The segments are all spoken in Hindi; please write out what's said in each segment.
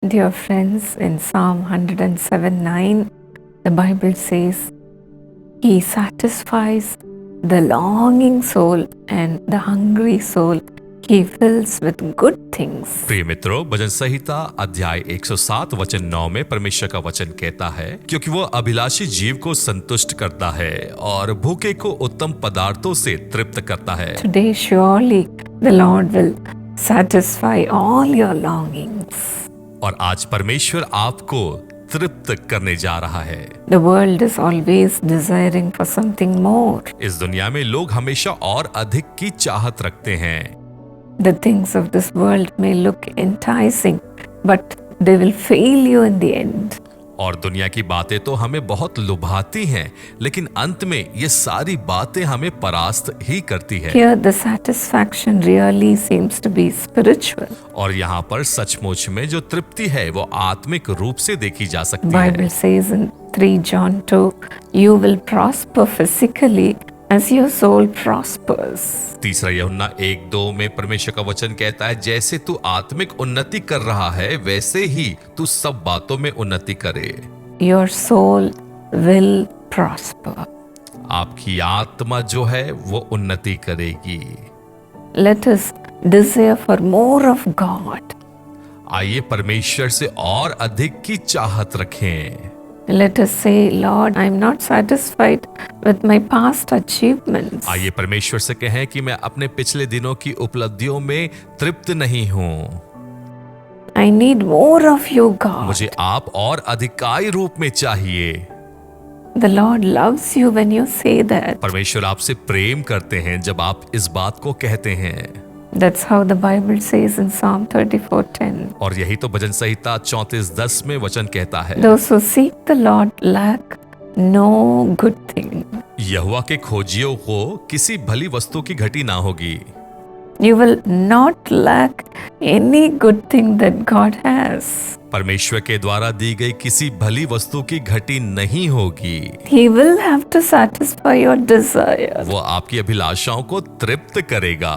Dear friends, in Psalm 107:9, the Bible says, He satisfies the longing soul and the hungry soul He fills with good things. प्रिय मित्रों, भजन संहिता अध्याय 107 वचन 9 में परमेश्वर का वचन कहता है, क्योंकि वो अभिलाषी जीव को संतुष्ट करता है और भूखे को उत्तम पदार्थों से तृप्त करता है। Today surely the Lord will satisfy all your longings. और आज परमेश्वर आपको तृप्त करने जा रहा है। The world is always desiring for something more. इस दुनिया में लोग हमेशा और अधिक की चाहत रखते हैं। The things of this world may look enticing, but they will fail you in the end. और दुनिया की बातें तो हमें बहुत लुभाती हैं, लेकिन अंत में ये सारी बातें हमें परास्त ही करती है। Here the satisfaction really seems to be spiritual. और यहाँ पर सचमुच में जो तृप्ति है वो आत्मिक रूप से देखी जा सकती Bible है। says in 3 John 2, you will prosper physically as your soul prospers. तीसरा यूहन्ना 1:2 में परमेश्वर का वचन कहता है, जैसे तू आत्मिक उन्नति कर रहा है वैसे ही तू सब बातों में उन्नति करे। Your soul will prosper. आपकी आत्मा जो है वो उन्नति करेगी। Let us desire for more of God. आइए परमेश्वर से और अधिक की चाहत रखें। Let us say, Lord, I am not satisfied with my past achievements. आइए परमेश्वर से कहें कि मैं अपने पिछले दिनों की उपलब्धियों में तृप्त नहीं हूँ। I need more of you, God. मुझे आप और अधिकाई रूप में चाहिए। The Lord loves you when you say that. परमेश्वर आपसे प्रेम करते हैं जब आप इस बात को कहते हैं। That's how the Bible says in Psalm 34:10. और यही तो भजन संहिता 34:10 में वचन कहता है, Those who seek the Lord lack no good thing. यहोवा के खोजियों को किसी भली वस्तु की घटी ना होगी। You will not lack any good thing that God has. परमेश्वर के द्वारा दी गई किसी भली वस्तु की घटी नहीं होगी। He will have to satisfy your desire वो आपकी अभिलाषाओं को तृप्त करेगा,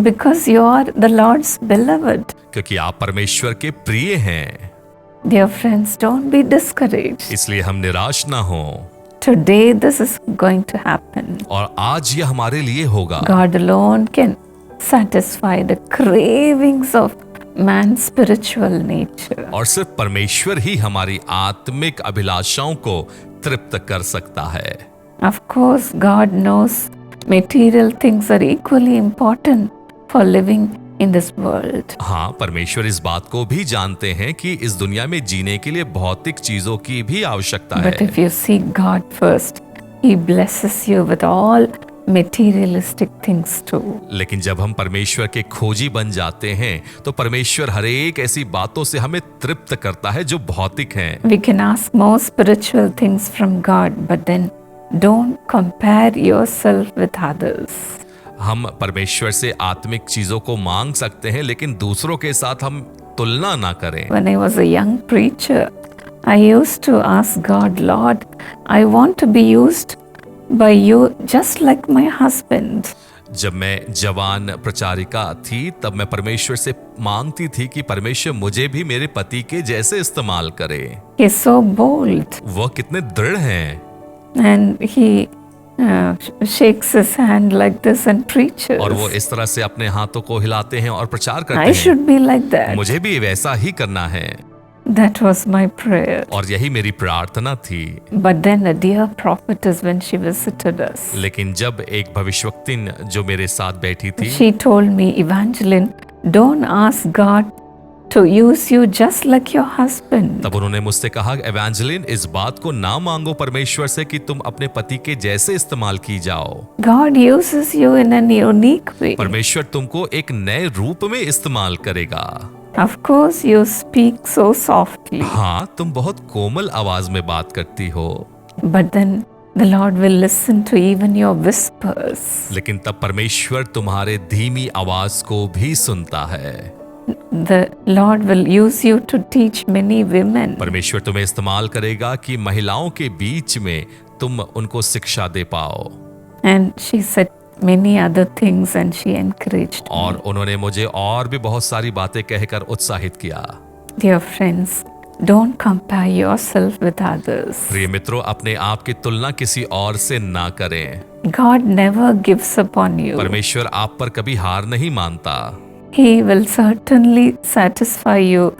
because you are the Lord's beloved. क्योंकि आप परमेश्वर के प्रिय हैं। Dear friends, don't be discouraged. इसलिए हम निराश ना हो। Today this is going to happen. और आज ये हमारे लिए होगा। God alone can satisfy the cravings of man's spiritual nature. और सिर्फ परमेश्वर ही हमारी आत्मिक अभिलाषाओं को तृप्त कर सकता है। Of course, God knows material things are equally important for living in this world. हाँ, परमेश्वर इस बात को भी जानते हैं कि इस दुनिया में जीने के लिए भौतिक चीजों की भी आवश्यकता But है। if you seek God first, He blesses you with all materialistic things too. लेकिन जब हम परमेश्वर के खोजी बन जाते हैं तो परमेश्वर हर एक ऐसी बातों से हमें तृप्त करता है जो भौतिक हैं। We can ask more spiritual things from God, but then don't compare yourself with others. हम परमेश्वर से आत्मिक चीजों को मांग सकते हैं, लेकिन दूसरों के साथ हम तुलना ना करें। When I was a young preacher, I used to ask God, Lord, I want to be used by you just like my husband. जब मैं जवान प्रचारिका थी तब मैं परमेश्वर से मांगती थी कि परमेश्वर मुझे भी मेरे पति के जैसे इस्तेमाल करे। He's so bold वह कितने दृढ़ हैं and he shakes his hand like this and preaches. और वो इस तरह से अपने हाथों को हिलाते हैं और प्रचार करते I हैं। should be like that. मुझे भी वैसा ही करना है। That was my prayer. और यही मेरी प्रार्थना थी। But then a dear prophetess, when she visited us, लेकिन जब एक भविष्यवक्तिन जो मेरे साथ बैठी थी, she told me, Evangeline, don't ask God to use you just like your husband. तब उन्होंने मुझसे कहा, एवेंजेलिन, इस बात को ना मांगो परमेश्वर से कि तुम अपने पति के जैसे इस्तेमाल की जाओ। God uses you in a unique way. परमेश्वर तुमको एक नए रूप में इस्तेमाल करेगा। Of course, you speak so softly. हाँ, तुम बहुत कोमल आवाज में बात करती हो, But then the Lord will listen to even your whispers. लेकिन तब परमेश्वर तुम्हारे धीमी आवाज को भी सुनता है। The Lord will use you to teach many women. परमेश्वर तुम्हें इस्तेमाल करेगा कि महिलाओं के बीच में तुम उनको शिक्षा दे पाओ। And she said many other things and she encouraged me. और उन्होंने मुझे और भी बहुत सारी बातें कहकर उत्साहित किया। Dear friends, don't compare yourself with others. प्रिय मित्रों, अपने आप की तुलना किसी और से ना करें। God never gives up on you. परमेश्वर आप पर कभी हार नहीं मानता। He will certainly satisfy you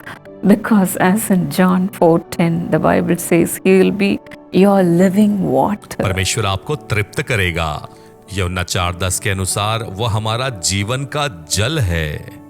because as in John 4:10 the Bible says he will be your living water. परमेश्वर आपको तृप्त करेगा। यूहन्ना 4:10 के अनुसार वो हमारा जीवन का जल है।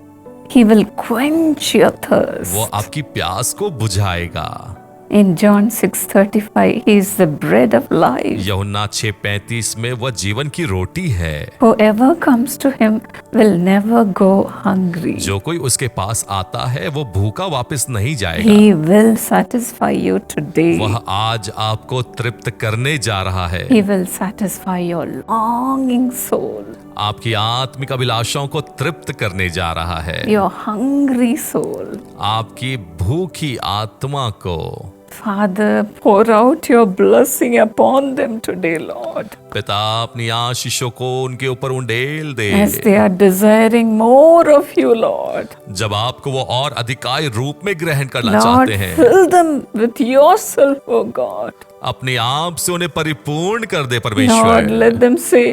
He will quench your thirst. वो आपकी प्यास को बुझाएगा। In John 6:35 he is the bread of life. यूहन्ना 6:35 में वह जीवन की रोटी है। Whoever comes to him will never go hungry. जो कोई उसके पास आता है वो भूखा वापस नहीं जाएगा। He will satisfy you today. वह आज आपको तृप्त करने जा रहा है। He will satisfy your longing soul, आपकी आत्मिक अभिलाषाओं को तृप्त करने जा रहा है। your hungry soul. आपकी भूखी आत्मा को। Father, pour out your blessing upon them today, Lord, पिता अपनी आशीषों को उनके ऊपर उंडेल दे। as they are desiring more of you, Lord. जब आपको वो और अधिकाई रूप में ग्रहण करना Lord, चाहते हैं, fill them with yourself, oh God. अपने आप से उन्हें परिपूर्ण कर दे Lord, परमेश्वर। let them say,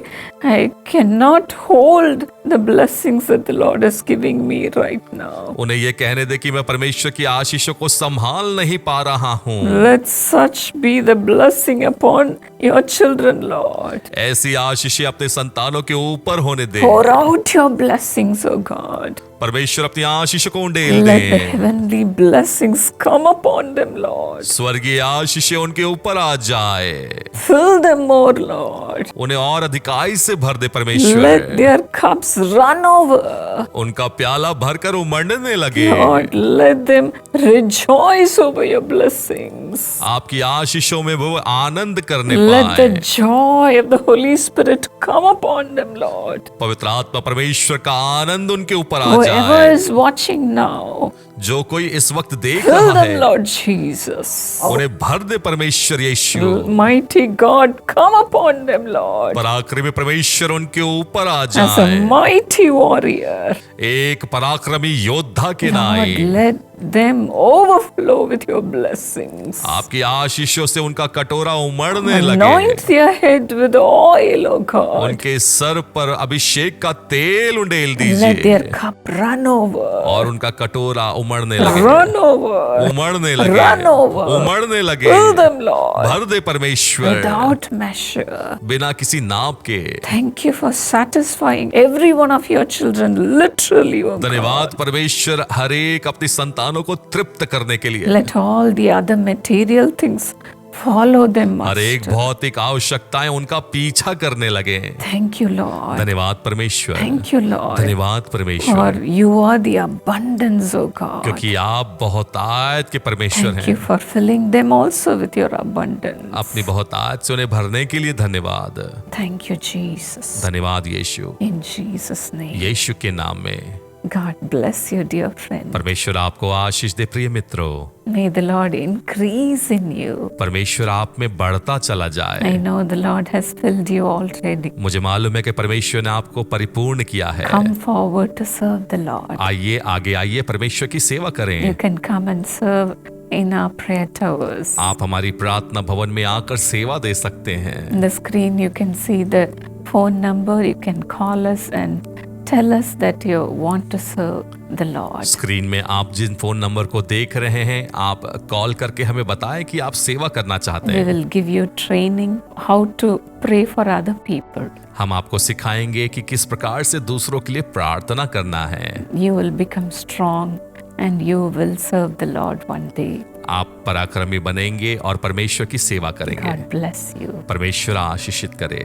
I cannot hold the blessings that the Lord is giving me right now. उन्हें ये कहने दे कि मैं परमेश्वर की आशीषों को संभाल नहीं पा रहा हूँ। Let such be the blessing upon your children, Lord. ऐसी आशीषें अपने संतानों के ऊपर होने दे। Pour out your blessings, oh God. परमेश्वर अपनी आशीषों को उंडेल Let the they. heavenly blessings come upon them, Lord. स्वर्गीय आशीषें उनके ऊपर आ जाए। Fill them more, Lord. उन्हें और अधिकाई से भर दे Let परमेश्वर। their cups run over. उनका प्याला भरकर उमड़ने लगे। Lord, let them rejoice over your blessings. आपकी आशीषों में वो आनंद करने Let the पाए। joy of the Holy Spirit come upon them, Lord. पवित्र आत्मा परमेश्वर का आनंद उनके ऊपर आ Whoever जाए। is watching now, जो कोई इस वक्त देख fill रहा them, है, Lord Jesus. उन्हें भर दे परमेश्वर यीशु। Mighty God, come upon them, Lord, पराक्रमी परमेश्वर उनके ऊपर आ as a जाए। mighty warrior. एक पराक्रमी योद्धा के Lord, नाई। let them overflow with your blessings. आपकी आशीषों से उनका कटोरा उमड़ने लगे। Anoint their head with oil, O God. उनके सर पर अभिषेक का तेल उंडेल Let their दीजिए cup run over. और उनका कटोरा उमड़ने लगे। Run over. उमड़ने लगे। Run over. उमड़ने लगे। Fill them, Lord, भर दे परमेश्वर without measure. बिना किसी नाप के। Thank you for satisfying every one of your children, literally, O God. धन्यवाद परमेश्वर हर एक अपनी संतानों को तृप्त करने के लिए। Let all the other material things follow them, हर एक Master. भौतिक आवश्यकताएं उनका पीछा करने लगे। Thank you, Lord. धन्यवाद परमेश्वर। Thank you, Lord. धन्यवाद परमेश्वर, For you are the abundance, O God. क्योंकि आप बहुतायत के परमेश्वर Thank you हैं। for filling them also with your abundance. अपनी बहुतायत से उन्हें भरने के लिए धन्यवाद। Thank you, Jesus. धन्यवाद यीशु। In Jesus' name. यीशु के नाम में God bless you, dear friend. परमेश्वर आपको आशीष दे। प्रिय मित्रों, May the Lord increase in you. परमेश्वर आप में बढ़ता चला I जाए। know the Lord has filled you already. मुझे मालूम है कि परमेश्वर ने आपको परिपूर्ण किया है। Come forward to serve the Lord. आइए आगे आइए, परमेश्वर की सेवा You करें। can come and serve in our prayer towers. आप हमारी प्रार्थना भवन में आकर सेवा दे सकते हैं। On the screen, you can see the phone number. You can call us and tell us that you want to serve the Lord. Screen में आप जिन फोन नंबर को देख रहे हैं, आप कॉल करके हमें बताएं कि आप सेवा करना चाहते We हैं। will give you training how to pray for other people. हम आपको सिखाएंगे कि किस प्रकार से दूसरों के लिए प्रार्थना करना है। You will become strong and you will serve the Lord one day. आप पराक्रमी बनेंगे और परमेश्वर की सेवा करेंगे। God bless you. परमेश्वर आशीषित करे।